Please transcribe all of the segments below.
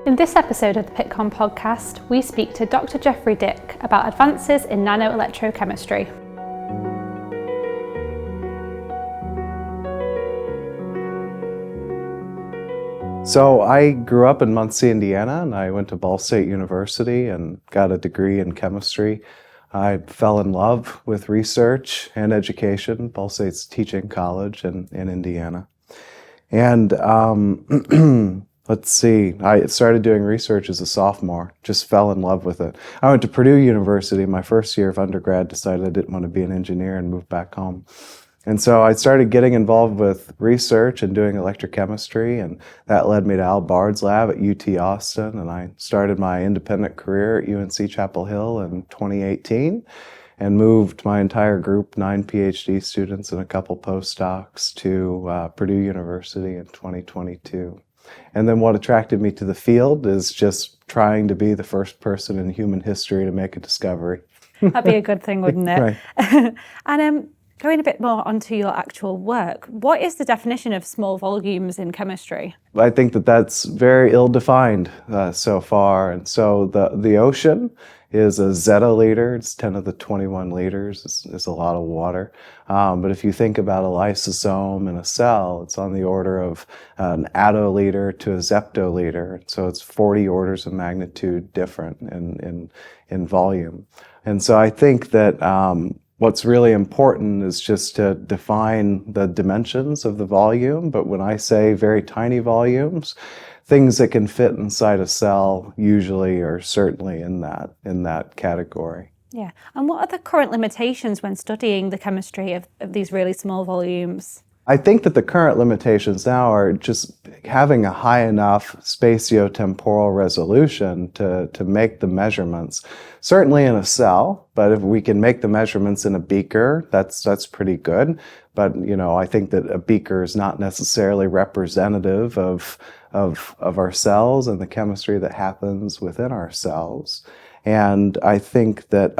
In this episode of the Pittcon podcast, we speak to Dr. Jeffrey Dick about advances in nanoelectrochemistry. So I grew up in Muncie, Indiana, and I went to Ball State University and got a degree in chemistry. I fell in love with research and education. Ball State's teaching college in Indiana. And let's see, I started doing research as a sophomore, just fell in love with it. I went to Purdue University my first year of undergrad, decided I didn't want to be an engineer and moved back home. And so I started getting involved with research and doing electrochemistry, and that led me to Al Bard's lab at UT Austin, and I started my independent career at UNC Chapel Hill in 2018 and moved my entire group, 9 PhD students and a couple postdocs, to Purdue University in 2022. And then what attracted me to the field is just trying to be the first person in human history to make a discovery. That'd be a good thing, wouldn't it? Right. And going a bit more onto your actual work, what is the definition of small volumes in chemistry? I think that that's very ill-defined so far. And so the ocean is a zettaliter. It's 10 to the 21 liters. It's a lot of water. But if you think about a lysosome in a cell, it's on the order of an attoliter to a zeptoliter. So it's 40 orders of magnitude different in volume. And so I think that what's really important is just to define the dimensions of the volume. But when I say very tiny volumes, things that can fit inside a cell usually are certainly in that category. Yeah. And what are the current limitations when studying the chemistry of these really small volumes? I think that the current limitations now are just having a high enough spatiotemporal resolution to make the measurements. Certainly in a cell, but if we can make the measurements in a beaker, that's pretty good. But I think that a beaker is not necessarily representative of our cells and the chemistry that happens within our cells. And I think that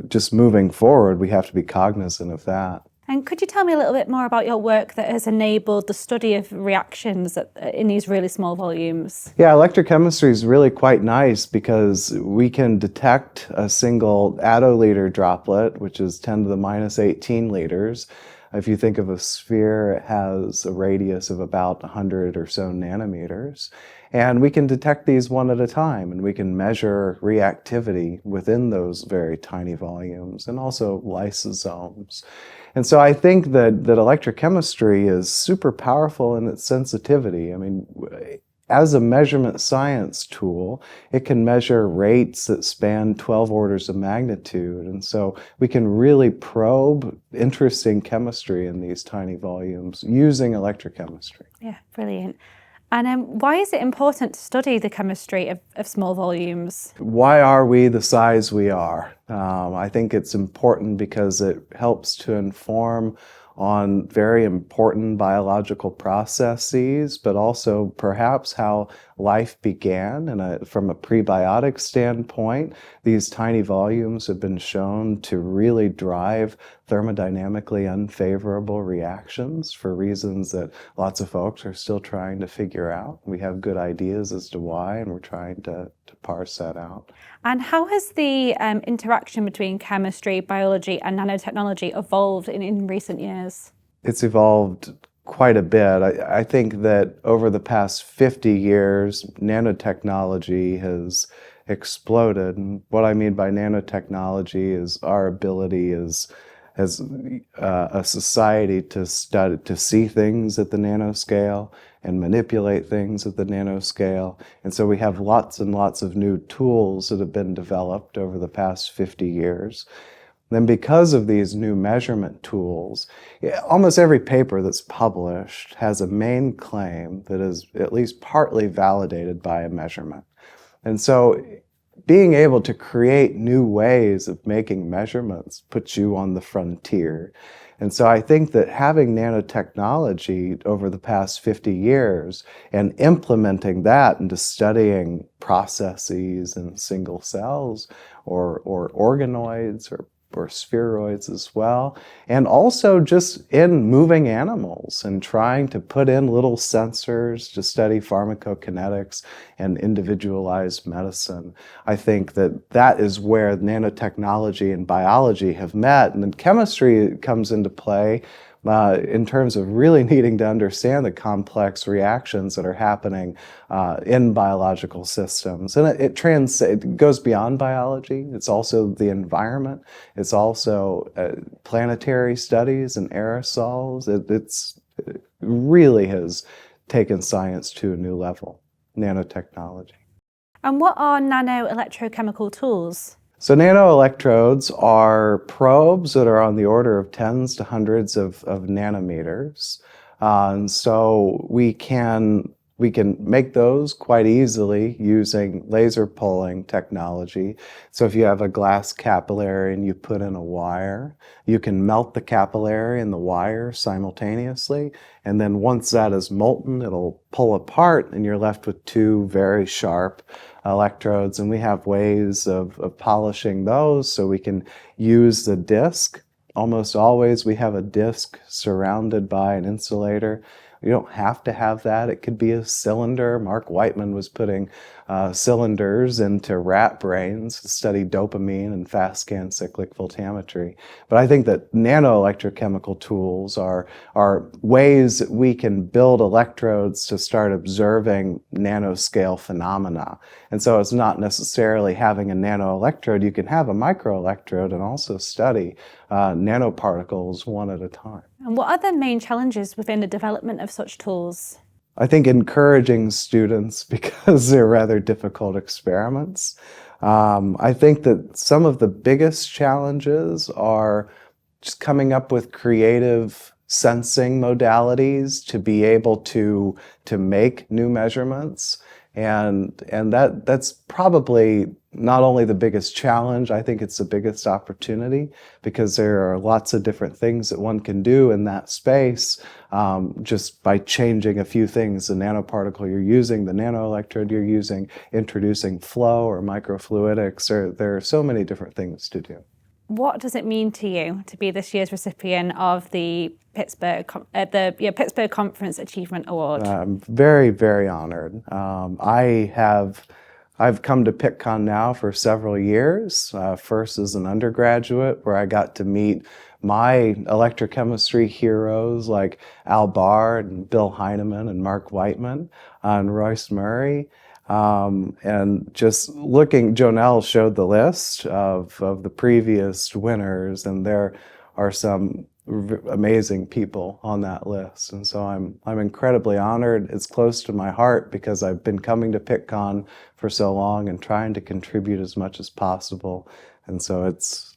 just moving forward, we have to be cognizant of that. And could you tell me a little bit more about your work that has enabled the study of reactions in these really small volumes? Yeah, electrochemistry is really quite nice because we can detect a single attoliter droplet, which is 10 to the minus 18 liters. If you think of a sphere, it has a radius of about 100 or so nanometers. And we can detect these one at a time, and we can measure reactivity within those very tiny volumes and also lysosomes. And so I think that electrochemistry is super powerful in its sensitivity. I mean, as a measurement science tool, it can measure rates that span 12 orders of magnitude. And so we can really probe interesting chemistry in these tiny volumes using electrochemistry. Yeah, brilliant. And why is it important to study the chemistry of small volumes? Why are we the size we are? I think it's important because it helps to inform on very important biological processes, but also perhaps how life began. And from a prebiotic standpoint, these tiny volumes have been shown to really drive thermodynamically unfavorable reactions for reasons that lots of folks are still trying to figure out. We have good ideas as to why, and we're trying to parse that out. And how has the interaction between chemistry, biology, and nanotechnology evolved in recent years? It's evolved quite a bit. I think that over the past 50 years, nanotechnology has exploded. And what I mean by nanotechnology is our ability as a society to see things at the nanoscale and manipulate things at the nanoscale. And so we have lots and lots of new tools that have been developed over the past 50 years. Then because of these new measurement tools, almost every paper that's published has a main claim that is at least partly validated by a measurement. And so being able to create new ways of making measurements puts you on the frontier. And so I think that having nanotechnology over the past 50 years and implementing that into studying processes in single cells or organoids or or spheroids as well, and also just in moving animals and trying to put in little sensors to study pharmacokinetics and individualized medicine. I think that is where nanotechnology and biology have met, and then chemistry comes into play in terms of really needing to understand the complex reactions that are happening in biological systems. And it goes beyond biology. It's also the environment. It's also planetary studies and aerosols. It really has taken science to a new level, nanotechnology. And what are nanoelectrochemical tools? So nanoelectrodes are probes that are on the order of tens to hundreds of nanometers. And so we can make those quite easily using laser pulling technology. So if you have a glass capillary and you put in a wire, you can melt the capillary and the wire simultaneously. And then once that is molten, it'll pull apart and you're left with two very sharp electrodes. And we have ways of polishing those so we can use the disc. Almost always we have a disc surrounded by an insulator. You don't have to have that. It could be a cylinder. Mark Whiteman was putting cylinders into rat brains to study dopamine and fast scan cyclic voltammetry. But I think that nanoelectrochemical tools are ways that we can build electrodes to start observing nanoscale phenomena. And so it's not necessarily having a nanoelectrode. You can have a microelectrode and also study nanoparticles one at a time. And what are the main challenges within the development of such tools? I think encouraging students, because they're rather difficult experiments. I think that some of the biggest challenges are just coming up with creative sensing modalities to be able to make new measurements. And that's probably not only the biggest challenge, I think it's the biggest opportunity, because there are lots of different things that one can do in that space just by changing a few things. The nanoparticle you're using, the nanoelectrode you're using, introducing flow or microfluidics. There are so many different things to do. What does it mean to you to be this year's recipient of the Pittsburgh Conference Achievement Award? I'm very, very honored. I've come to Pittcon now for several years, first as an undergraduate, where I got to meet my electrochemistry heroes like Al Bard and Bill Heinemann and Mark Whiteman and Royce Murray. And just looking, Jonelle showed the list of the previous winners, and there are some amazing people on that list. And so I'm incredibly honored. It's close to my heart because I've been coming to Pittcon for so long and trying to contribute as much as possible. And so it's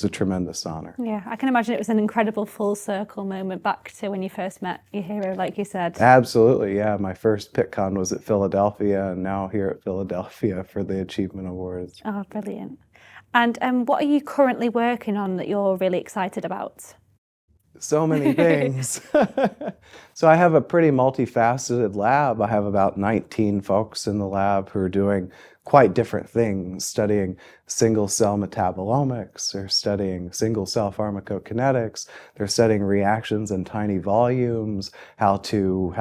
a tremendous honor. Yeah, I can imagine it was an incredible full circle moment back to when you first met your hero, like you said. Absolutely, yeah. My first Pittcon was at Philadelphia, and now here at Philadelphia for the Achievement Awards. Oh, brilliant. And what are you currently working on that you're really excited about? So many things. So I have a pretty multifaceted lab. I have about 19 folks in the lab who are doing quite different things, studying single-cell metabolomics, they're studying single-cell pharmacokinetics, they're studying reactions in tiny volumes, how to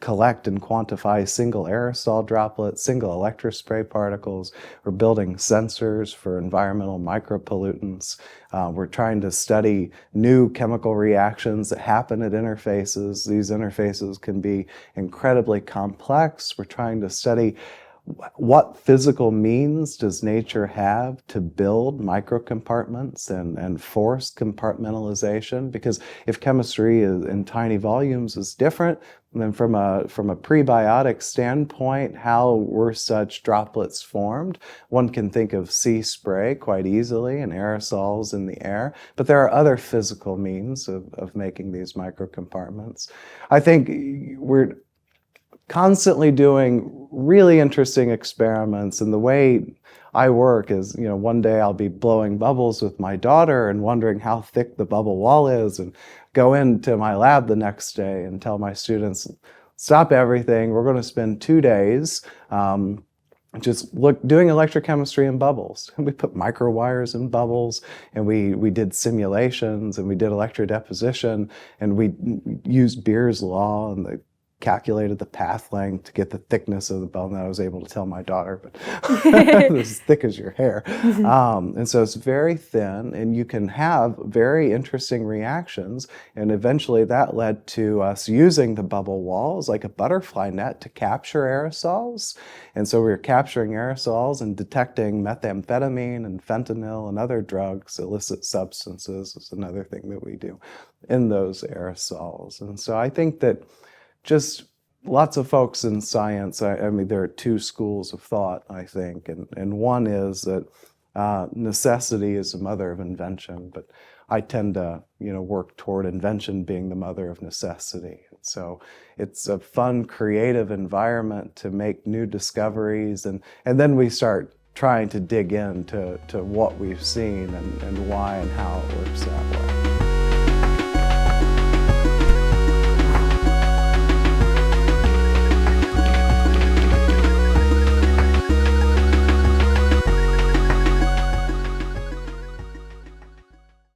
collect and quantify single aerosol droplets, single electrospray particles. We're building sensors for environmental micropollutants. We're trying to study new chemical reactions that happen at interfaces. These interfaces can be incredibly complex. We're trying to study what physical means does nature have to build microcompartments and force compartmentalization? Because if chemistry in tiny volumes is different, then from a prebiotic standpoint, how were such droplets formed? One can think of sea spray quite easily and aerosols in the air, but there are other physical means of making these microcompartments. I think we're constantly doing really interesting experiments, and the way I work is, one day I'll be blowing bubbles with my daughter and wondering how thick the bubble wall is, and go into my lab the next day and tell my students, stop everything, we're going to spend 2 days just doing electrochemistry in bubbles. And we put microwires in bubbles, and we did simulations, and we did electrodeposition, and we used Beer's law and calculated the path length to get the thickness of the bubble. And I was able to tell my daughter, but it's as thick as your hair. And so it's very thin, and you can have very interesting reactions. And eventually that led to us using the bubble walls like a butterfly net to capture aerosols. And so we were capturing aerosols and detecting methamphetamine and fentanyl and other drugs, illicit substances is another thing that we do in those aerosols. And so I think that just lots of folks in science, I mean, there are two schools of thought, I think, and one is that necessity is the mother of invention, but I tend to, work toward invention being the mother of necessity. So it's a fun, creative environment to make new discoveries, and then we start trying to dig into what we've seen and why and how it works that way.